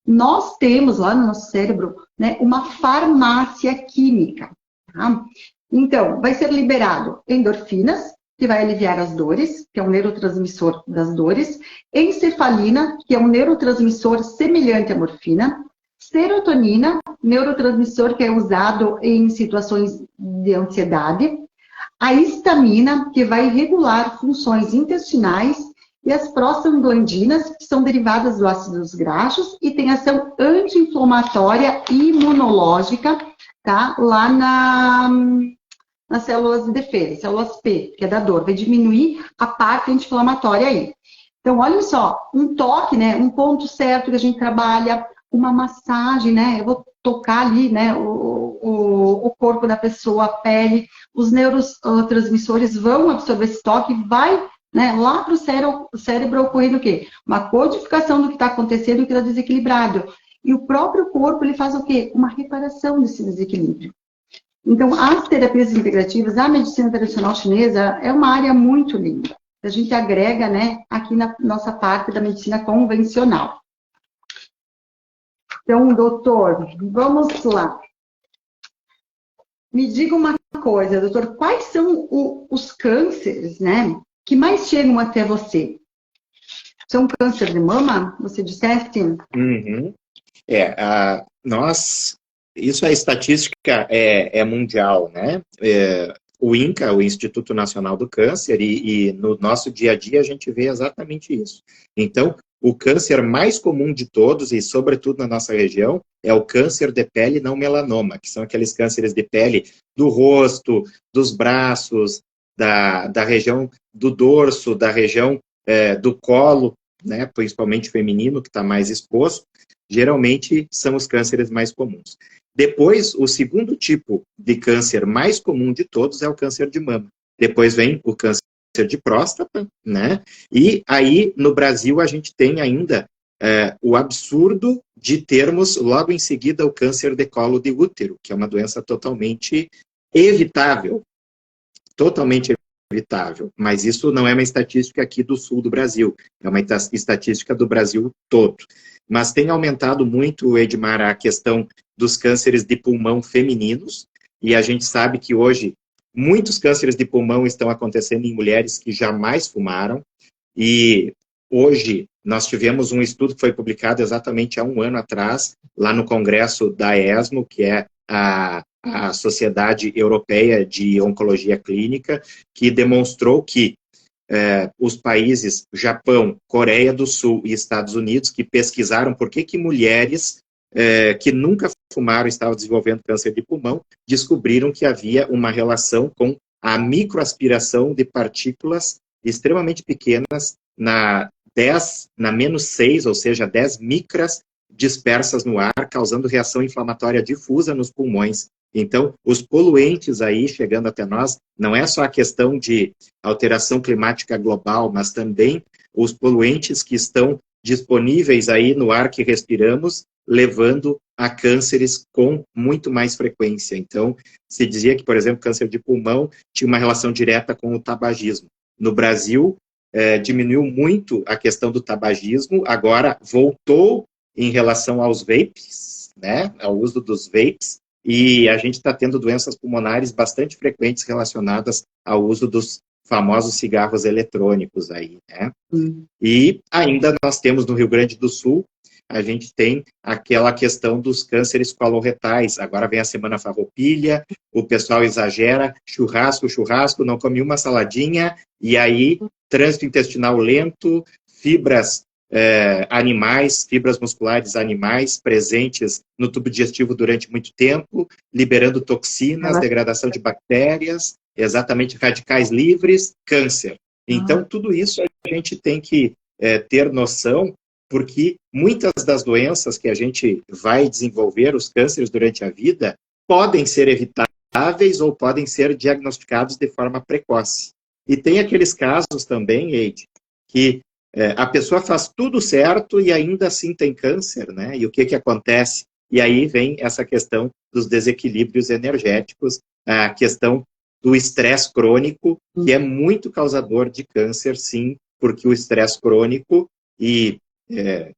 Nós temos lá no nosso cérebro, né, uma farmácia química. Tá? Então, vai ser liberado endorfinas, que vai aliviar as dores, que é um neurotransmissor das dores, encefalina, que é um neurotransmissor semelhante à morfina, serotonina, neurotransmissor que é usado em situações de ansiedade, a histamina, que vai regular funções intestinais, e as prostaglandinas, que são derivadas do ácidos graxos e tem ação anti-inflamatória e imunológica, tá? Lá nas células de defesa, células P, que é da dor, vai diminuir a parte anti-inflamatória aí. Então, olha só, um toque, né? Um ponto certo que a gente trabalha, uma massagem, né? Eu vou tocar ali, né? O corpo da pessoa, a pele, os neurotransmissores vão absorver esse toque, vai, né, lá para o cérebro ocorrendo o quê? Uma codificação do que está acontecendo e o que está desequilibrado. E o próprio corpo, ele faz o quê? Uma reparação desse desequilíbrio. Então, as terapias integrativas, a medicina tradicional chinesa é uma área muito linda. A gente agrega, né, aqui na nossa parte da medicina convencional. Então, doutor, vamos lá. Me diga uma coisa, doutor, quais são os cânceres, né, que mais chegam até você? São câncer de mama, você disseste? Uhum. Isso a estatística é mundial, né? O INCA, o Instituto Nacional do Câncer, e no nosso dia a dia a gente vê exatamente isso. Então, o câncer mais comum de todos, e sobretudo na nossa região, é o câncer de pele não melanoma, que são aqueles cânceres de pele do rosto, dos braços, da região do dorso, da região do colo, né, principalmente feminino, que está mais exposto, geralmente são os cânceres mais comuns. Depois, o segundo tipo de câncer mais comum de todos é o câncer de mama. Depois vem o câncer de próstata, né? E aí, no Brasil, a gente tem ainda o absurdo de termos, logo em seguida, o câncer de colo de útero, que é uma doença totalmente evitável. Totalmente evitável. Mas isso não é uma estatística aqui do sul do Brasil, é uma estatística do Brasil todo. Mas tem aumentado muito, Edmar, a questão dos cânceres de pulmão femininos, e a gente sabe que hoje muitos cânceres de pulmão estão acontecendo em mulheres que jamais fumaram, e hoje nós tivemos um estudo que foi publicado exatamente há um ano atrás, lá no congresso da ESMO, que é a Sociedade Europeia de Oncologia Clínica, que demonstrou que os países Japão, Coreia do Sul e Estados Unidos, que pesquisaram por que mulheres que nunca fumaram estavam desenvolvendo câncer de pulmão, descobriram que havia uma relação com a microaspiração de partículas extremamente pequenas na menos 6, ou seja, 10 micras dispersas no ar, causando reação inflamatória difusa nos pulmões. Então, os poluentes aí chegando até nós, não é só a questão de alteração climática global, mas também os poluentes que estão disponíveis aí no ar que respiramos, levando a cânceres com muito mais frequência. Então, se dizia que, por exemplo, câncer de pulmão tinha uma relação direta com o tabagismo. No Brasil, diminuiu muito a questão do tabagismo, agora voltou em relação aos vapes, né, ao uso dos vapes, e a gente está tendo doenças pulmonares bastante frequentes relacionadas ao uso dos famosos cigarros eletrônicos aí, né? E ainda nós temos no Rio Grande do Sul, a gente tem aquela questão dos cânceres coloretais. Agora vem a Semana Farroupilha, o pessoal exagera, churrasco, churrasco, não come uma saladinha, e aí trânsito intestinal lento, fibras animais, fibras musculares animais presentes no tubo digestivo durante muito tempo, liberando toxinas, degradação de bactérias, exatamente radicais livres, câncer. Então, tudo isso a gente tem que ter noção, porque muitas das doenças que a gente vai desenvolver, os cânceres durante a vida, podem ser evitáveis ou podem ser diagnosticados de forma precoce. E tem aqueles casos também, Eide, que a pessoa faz tudo certo e ainda assim tem câncer, né? E o que acontece? E aí vem essa questão dos desequilíbrios energéticos, a questão do estresse crônico, que é muito causador de câncer, sim, porque o estresse crônico, e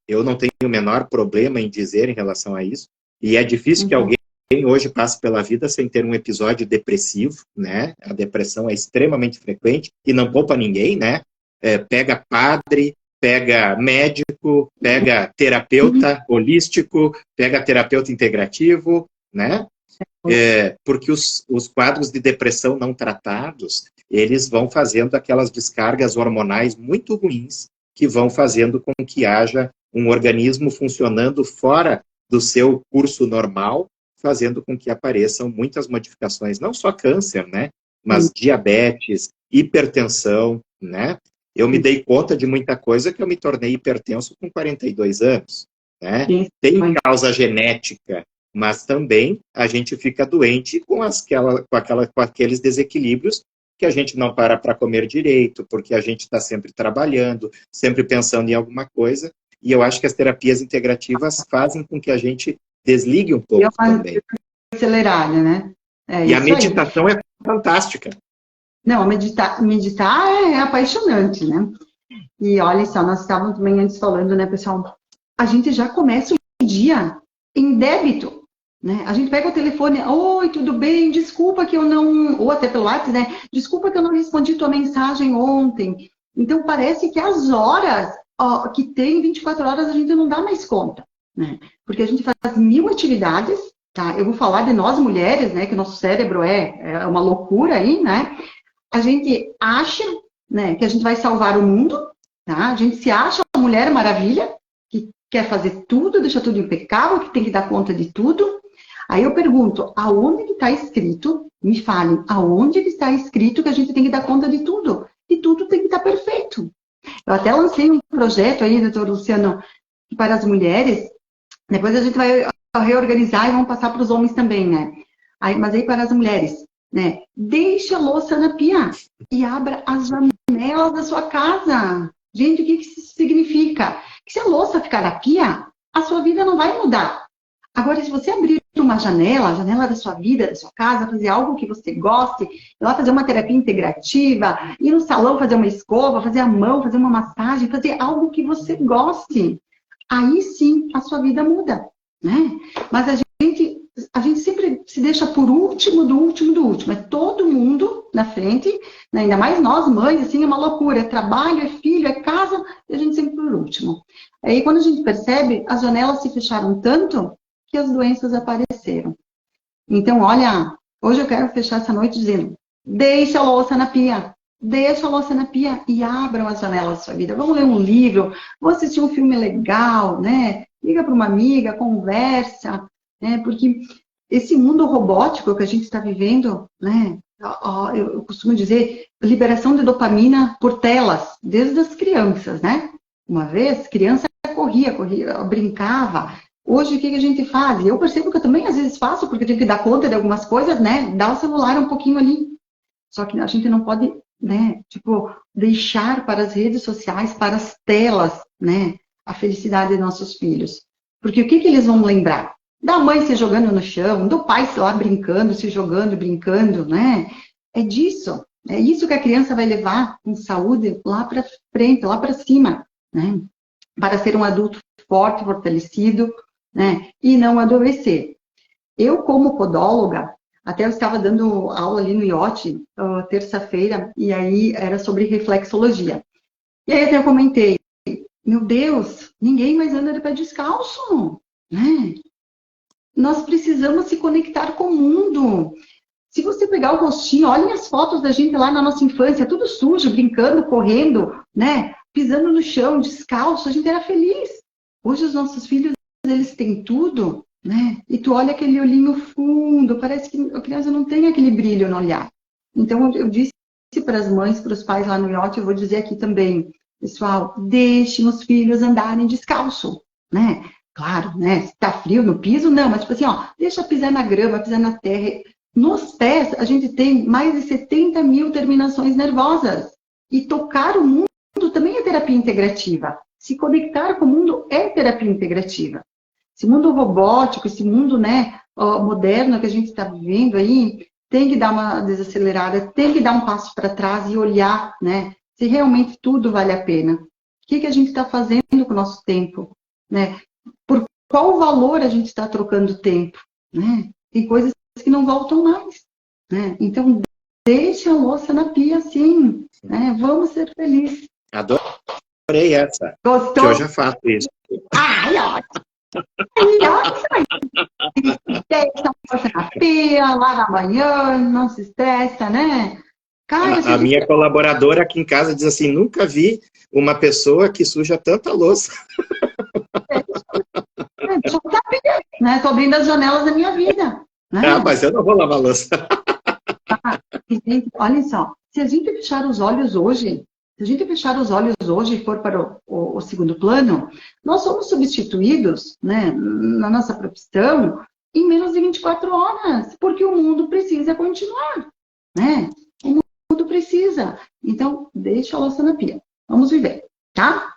eu não tenho o menor problema em dizer em relação a isso, e é difícil que alguém hoje passe pela vida sem ter um episódio depressivo, né? A depressão é extremamente frequente e não poupa ninguém, né? Pega padre, pega médico, pega terapeuta holístico, pega terapeuta integrativo, né? Porque os quadros de depressão não tratados, eles vão fazendo aquelas descargas hormonais muito ruins, que vão fazendo com que haja um organismo funcionando fora do seu curso normal, fazendo com que apareçam muitas modificações, não só câncer, né? Mas diabetes, hipertensão, né? Eu me dei conta de muita coisa que eu me tornei hipertenso com 42 anos, né? Tem causa genética, mas também a gente fica doente com aqueles desequilíbrios que a gente não para comer direito, porque a gente está sempre trabalhando, sempre pensando em alguma coisa, e eu acho que as terapias integrativas fazem com que a gente desligue um pouco também. Acelerada, né? E a meditação é fantástica. Não, meditar é apaixonante, né? E olha só, nós estávamos também antes falando, né, pessoal? A gente já começa o dia em débito, né? A gente pega o telefone, oi, tudo bem? Desculpa que eu não... Ou até pelo WhatsApp, né? Desculpa que eu não respondi tua mensagem ontem. Então, parece que as horas que tem 24 horas a gente não dá mais conta, né? Porque a gente faz 1000 atividades, tá? Eu vou falar de nós mulheres, né? Que o nosso cérebro é uma loucura aí, né? A gente acha, né, que a gente vai salvar o mundo, tá? A gente se acha uma mulher maravilha, que quer fazer tudo, deixa tudo impecável, que tem que dar conta de tudo. Aí eu pergunto, aonde que está escrito, me falem, aonde que está escrito que a gente tem que dar conta de tudo? E tudo tem que estar perfeito. Eu até lancei um projeto aí, doutor Luciano, para as mulheres, depois a gente vai reorganizar e vamos passar para os homens também, né? Mas aí para as mulheres, né? Deixa a louça na pia e abra as janelas da sua casa. Gente, o que isso significa? Que se a louça ficar na pia, a sua vida não vai mudar. Agora, se você abrir uma janela, a janela da sua vida, da sua casa, fazer algo que você goste, ir lá fazer uma terapia integrativa, ir no salão fazer uma escova, fazer a mão, fazer uma massagem, fazer algo que você goste, aí sim a sua vida muda, né? Mas a gente sempre se deixa por último, do último, do último. É todo mundo na frente, né? Ainda mais nós, mães, assim, é uma loucura. É trabalho, é filho, é casa, e a gente sempre por último. Aí, quando a gente percebe, as janelas se fecharam tanto que as doenças apareceram. Então, olha, hoje eu quero fechar essa noite dizendo, deixa a louça na pia. Deixa a louça na pia e abram as janelas da sua vida. Vamos ler um livro, vamos assistir um filme legal, né? Liga para uma amiga, conversa, né? Porque esse mundo robótico que a gente está vivendo, né? Eu costumo dizer, liberação de dopamina por telas, desde as crianças, né? Uma vez, criança corria, brincava. Hoje, o que a gente faz? Eu percebo que eu também, às vezes, faço, porque eu tenho que dar conta de algumas coisas, né? Dar o celular um pouquinho ali. Só que a gente não pode, né? Tipo, deixar para as redes sociais, para as telas, né? A felicidade de nossos filhos. Porque o que eles vão lembrar? Da mãe se jogando no chão, do pai lá brincando, se jogando, brincando, né? É disso. É isso que a criança vai levar com saúde lá para frente, lá para cima, né? Para ser um adulto forte, fortalecido, né? E não adoecer. Eu, como podóloga, até eu estava dando aula ali no IOT, terça-feira, e aí era sobre reflexologia. E aí até eu comentei, meu Deus, ninguém mais anda de pé descalço, né? Nós precisamos se conectar com o mundo. Se você pegar o rostinho, olhem as fotos da gente lá na nossa infância, tudo sujo, brincando, correndo, né? Pisando no chão, descalço, a gente era feliz. Hoje os nossos filhos, eles têm tudo, né? E tu olha aquele olhinho fundo, parece que a criança não tem aquele brilho no olhar. Então, eu disse para as mães, para os pais lá no IOT, eu vou dizer aqui também, pessoal, deixem os filhos andarem descalço, né? Claro, né? Se tá frio no piso, não, mas tipo assim, ó, deixa pisar na grama, pisar na terra. Nos pés, a gente tem mais de 70 mil terminações nervosas. E tocar o mundo também é terapia integrativa. Se conectar com o mundo é terapia integrativa. Esse mundo robótico, esse mundo, né, moderno que a gente está vivendo aí, tem que dar uma desacelerada, tem que dar um passo para trás e olhar, né, se realmente tudo vale a pena. O que a gente está fazendo com o nosso tempo, né? Por qual valor a gente está trocando tempo, né? Tem coisas que não voltam mais, né? Então, deixe a louça na pia, sim, né? Vamos ser felizes. Adorei essa. Gostou? Que eu já faço isso. Ai, ótimo. Deixa a louça na pia, lava amanhã, não se estressa, né? Cara, A minha colaboradora aqui em casa diz assim, nunca vi uma pessoa que suja tanta louça. Deixa eu saber, né? Tô abrindo as janelas da minha vida. Né? Ah, mas eu não vou lavar louça. Gente, olha só, se a gente fechar os olhos hoje, se a gente fechar os olhos hoje e for para o segundo plano, nós somos substituídos, né, na nossa profissão em menos de 24 horas, porque o mundo precisa continuar, né? O mundo precisa. Então, deixa a louça na pia. Vamos viver, tá?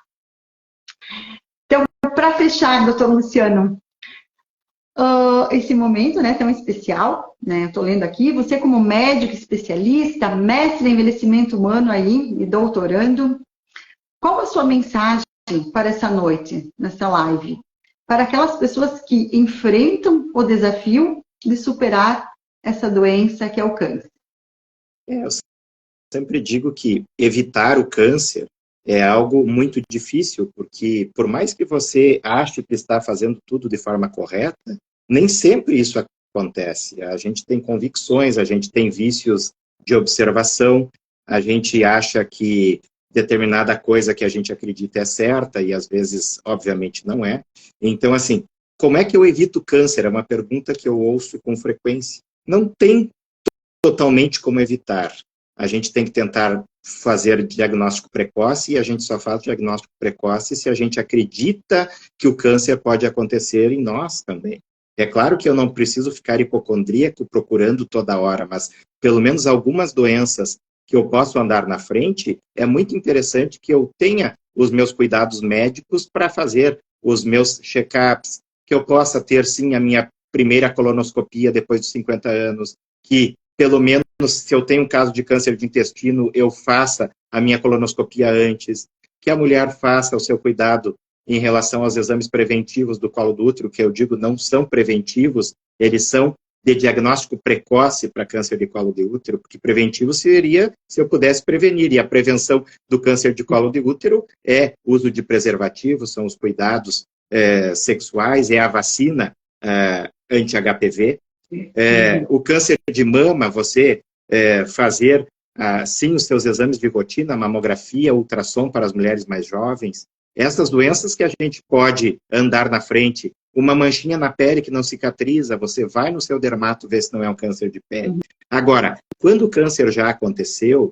Então, para fechar, doutor Luciano, esse momento, né, tão especial, né, eu estou lendo aqui, você como médico especialista, mestre em envelhecimento humano aí, e doutorando, qual a sua mensagem para essa noite, nessa live? Para aquelas pessoas que enfrentam o desafio de superar essa doença que é o câncer. Eu sempre digo que evitar o câncer é algo muito difícil, porque por mais que você ache que está fazendo tudo de forma correta, nem sempre isso acontece. A gente tem convicções, a gente tem vícios de observação, a gente acha que determinada coisa que a gente acredita é certa e às vezes, obviamente, não é. Então, assim, como é que eu evito câncer? É uma pergunta que eu ouço com frequência. Não tem totalmente como evitar. A gente tem que tentar fazer diagnóstico precoce e a gente só faz diagnóstico precoce se a gente acredita que o câncer pode acontecer em nós também. É claro que eu não preciso ficar hipocondríaco procurando toda hora, mas pelo menos algumas doenças que eu posso andar na frente, é muito interessante que eu tenha os meus cuidados médicos para fazer os meus check-ups, que eu possa ter, sim, a minha primeira colonoscopia depois de 50 anos, que pelo menos se eu tenho um caso de câncer de intestino, eu faça a minha colonoscopia antes, que a mulher faça o seu cuidado em relação aos exames preventivos do colo do útero, que eu digo não são preventivos, eles são de diagnóstico precoce para câncer de colo de útero, porque preventivo seria se eu pudesse prevenir, e a prevenção do câncer de colo de útero é uso de preservativos, são os cuidados sexuais, é a vacina anti-HPV. O câncer de mama, você fazer, sim, os seus exames de rotina, mamografia, ultrassom para as mulheres mais jovens, essas doenças que a gente pode andar na frente, uma manchinha na pele que não cicatriza, você vai no seu dermato ver se não é um câncer de pele. Agora, quando o câncer já aconteceu,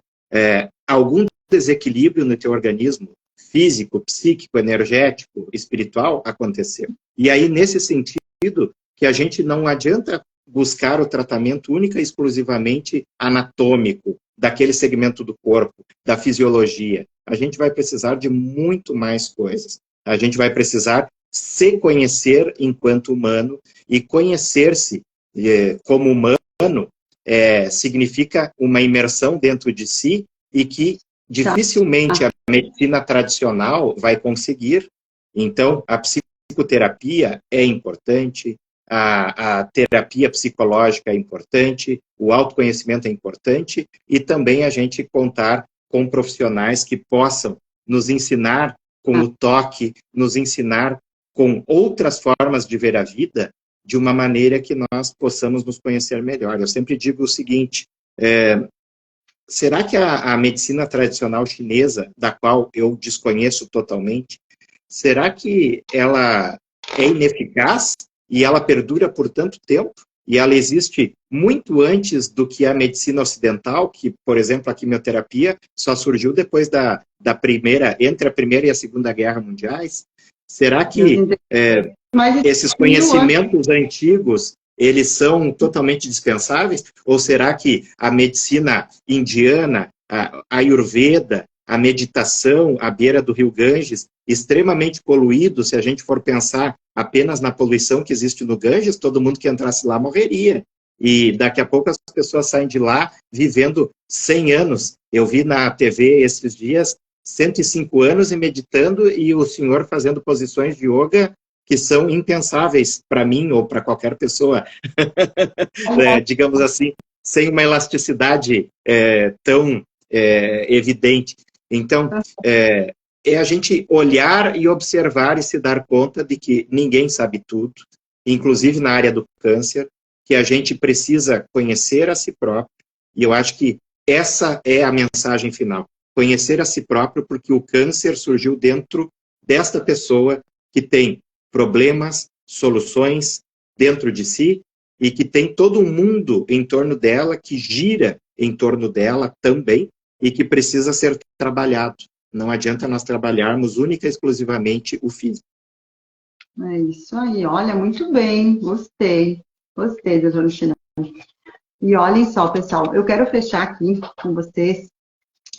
algum desequilíbrio no teu organismo, físico, psíquico, energético, espiritual, aconteceu. E aí, nesse sentido, que a gente não adianta buscar o tratamento única e exclusivamente anatômico, daquele segmento do corpo, da fisiologia. A gente vai precisar de muito mais coisas. A gente vai precisar se conhecer enquanto humano, e conhecer-se como humano significa uma imersão dentro de si, e que dificilmente a medicina tradicional vai conseguir. Então, a psicoterapia é importante, a terapia psicológica é importante, o autoconhecimento é importante, e também a gente contar com profissionais que possam nos ensinar com o toque, nos ensinar com outras formas de ver a vida, de uma maneira que nós possamos nos conhecer melhor. Eu sempre digo o seguinte, será que a medicina tradicional chinesa, da qual eu desconheço totalmente, será que ela é ineficaz e ela perdura por tanto tempo? E ela existe muito antes do que a medicina ocidental, que, por exemplo, a quimioterapia só surgiu depois entre a Primeira e a Segunda Guerra Mundiais? Será que esses conhecimentos antigos, eles são totalmente dispensáveis? Ou será que a medicina indiana, a Ayurveda, a meditação à beira do rio Ganges, extremamente poluído, se a gente for pensar apenas na poluição que existe no Ganges, todo mundo que entrasse lá morreria. E daqui a pouco as pessoas saem de lá vivendo 100 anos. Eu vi na TV esses dias 105 anos e meditando, e o senhor fazendo posições de yoga que são impensáveis para mim ou para qualquer pessoa, digamos assim, sem uma elasticidade tão evidente. Então, é a gente olhar e observar e se dar conta de que ninguém sabe tudo, inclusive na área do câncer, que a gente precisa conhecer a si próprio, e eu acho que essa é a mensagem final. Conhecer a si próprio, porque o câncer surgiu dentro desta pessoa que tem problemas, soluções dentro de si, e que tem todo um mundo em torno dela, que gira em torno dela também, e que precisa ser trabalhado. Não adianta nós trabalharmos única e exclusivamente o físico. É isso aí, olha, muito bem, gostei, doutor Luciano. E olhem só, pessoal, eu quero fechar aqui com vocês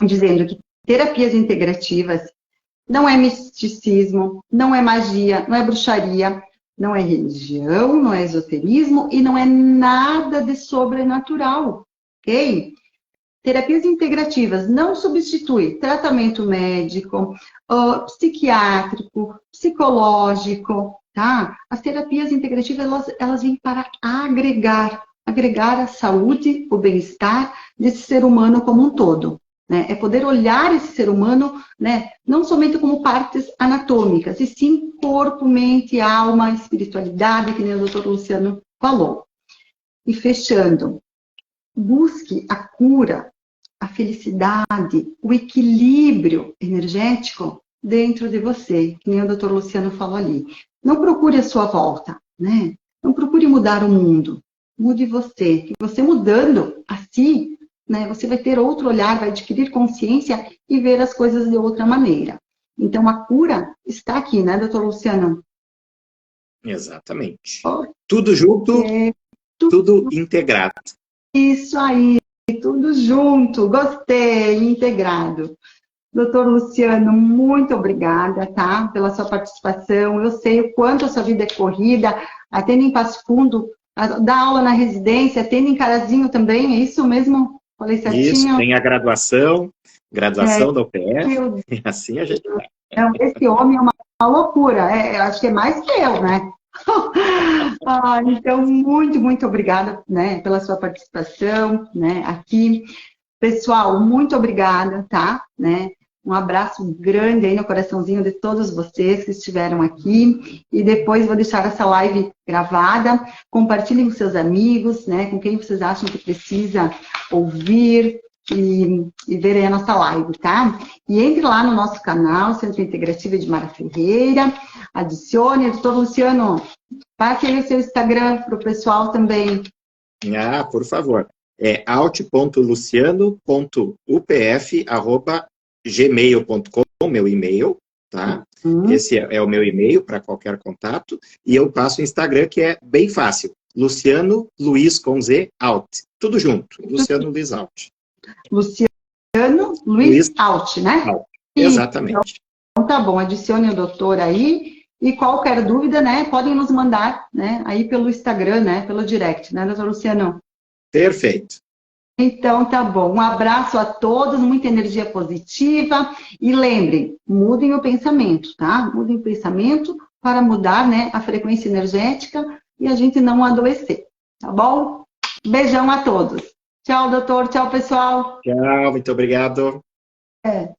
dizendo que terapias integrativas não é misticismo, não é magia, não é bruxaria, não é religião, não é esoterismo e não é nada de sobrenatural, ok? Terapias integrativas não substitui tratamento médico, psiquiátrico, psicológico, tá? As terapias integrativas, elas vêm para agregar a saúde, o bem-estar desse ser humano como um todo. Né? É poder olhar esse ser humano, né, não somente como partes anatômicas, e sim corpo, mente, alma, espiritualidade, que nem o doutor Luciano falou. E fechando, busque a cura, a felicidade, o equilíbrio energético dentro de você, que nem o doutor Luciano falou ali. Não procure a sua volta, né? Não procure mudar o mundo. Mude você. Que você mudando a si, né, você vai ter outro olhar, vai adquirir consciência e ver as coisas de outra maneira. Então, a cura está aqui, né, doutor Luciano? Exatamente. Tudo junto, tudo integrado. Isso aí, tudo junto. Gostei, integrado. Doutor Luciano, muito obrigada, tá, pela sua participação. Eu sei o quanto a sua vida é corrida, atende em Passo Fundo, dá aula na residência, atende em Carazinho também, é isso mesmo? Falei certinho? Isso, tem a graduação da UPF, e assim a gente vai. Não, esse homem é uma loucura, acho que é mais que eu, né? Então, muito obrigada, né, pela sua participação, né, aqui. Pessoal, muito obrigada, tá? Né? Um abraço grande aí no coraçãozinho de todos vocês que estiveram aqui. E depois vou deixar essa live gravada. Compartilhem com seus amigos, né? Com quem vocês acham que precisa ouvir e verem a nossa live, tá? E entre lá no nosso canal, Centro Integrativo Edmara Ferreira. Adicione, doutor Luciano, passe aí o seu Instagram para o pessoal também. Por favor. É alt.luciano.upf@gmail.com, meu e-mail, tá? Esse é o meu e-mail para qualquer contato. E eu passo o Instagram, que é bem fácil. Luciano Luiz com Z, Alt. Tudo junto. Luciano Luiz Alt. Luciano Luiz Alt, né? Alt. Exatamente. Então tá bom, adicione o doutor aí. E qualquer dúvida, né, podem nos mandar, né, aí pelo Instagram, né, pelo direct, né, doutor Luciano? Perfeito. Então, tá bom. Um abraço a todos, muita energia positiva. E lembrem, mudem o pensamento, tá? Mudem o pensamento, para mudar, né, a frequência energética e a gente não adoecer, tá bom? Beijão a todos. Tchau, doutor. Tchau, pessoal. Tchau, muito obrigado. É.